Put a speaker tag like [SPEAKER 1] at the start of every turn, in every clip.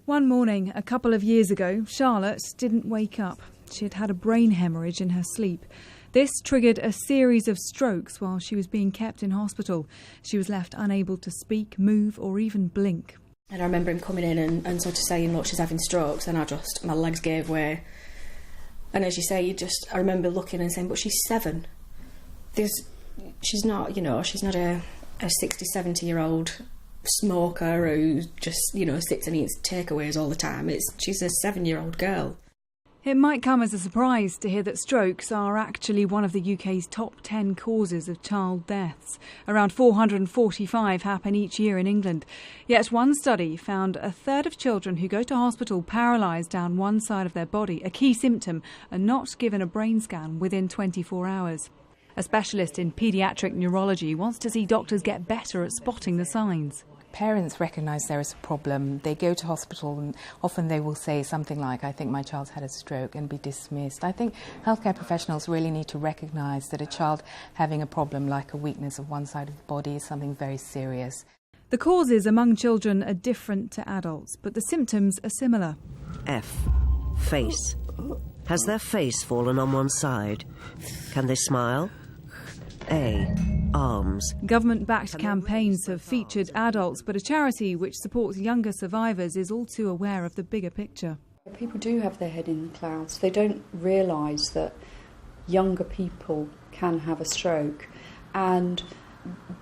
[SPEAKER 1] One morning, a couple of years ago, Charlotte didn't wake up. She had had a brain hemorrhage in her sleep. This triggered a series of strokes while she was being kept in hospital. She was left unable to speak, move or even blink.
[SPEAKER 2] And I remember him coming in and sort of saying, look, she's having strokes, and my legs gave way. And as you say, I remember looking and saying, but she's 7. She's not, she's not a 60, 70-year-old smoker who just, sits and eats takeaways all the time. She's a 7-year-old girl.
[SPEAKER 1] It might come as a surprise to hear that strokes are actually one of the UK's top 10 causes of child deaths. Around 445 happen each year in England. Yet one study found a third of children who go to hospital paralysed down one side of their body, a key symptom, are not given a brain scan within 24 hours. A specialist in paediatric neurology wants to see doctors get better at spotting the signs.
[SPEAKER 3] Parents recognise there is a problem. They go to hospital and often they will say something like, I think my child's had a stroke, and be dismissed. I think healthcare professionals really need to recognise that a child having a problem like a weakness of one side of the body is something very serious.
[SPEAKER 1] The causes among children are different to adults, but the symptoms are similar.
[SPEAKER 4] F. Face. Has their face fallen on one side? Can they smile? A. Arms.
[SPEAKER 1] Government-backed campaigns have featured adults, but a charity which supports younger survivors is all too aware of the bigger picture.
[SPEAKER 5] People do have their head in the clouds. They don't realise that younger people can have a stroke. And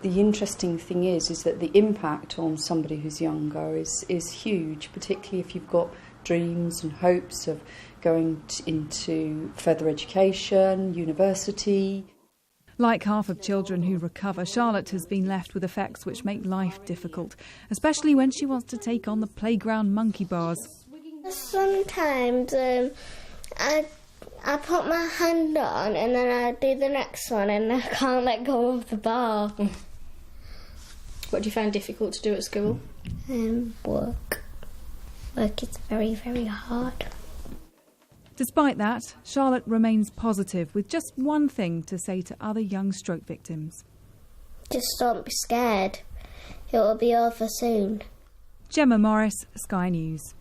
[SPEAKER 5] the interesting thing is that the impact on somebody who's younger is huge, particularly if you've got dreams and hopes of going into further education, university.
[SPEAKER 1] Like half of children who recover, Charlotte has been left with effects which make life difficult, especially when she wants to take on the playground monkey bars.
[SPEAKER 6] Sometimes I put my hand on and then I do the next one and I can't let go of the bar.
[SPEAKER 2] What do you find difficult to do at school?
[SPEAKER 6] Work. Work is very, very hard.
[SPEAKER 1] Despite that, Charlotte remains positive, with just one thing to say to other young stroke victims.
[SPEAKER 6] Just don't be scared. It will be over soon.
[SPEAKER 1] Gemma Morris, Sky News.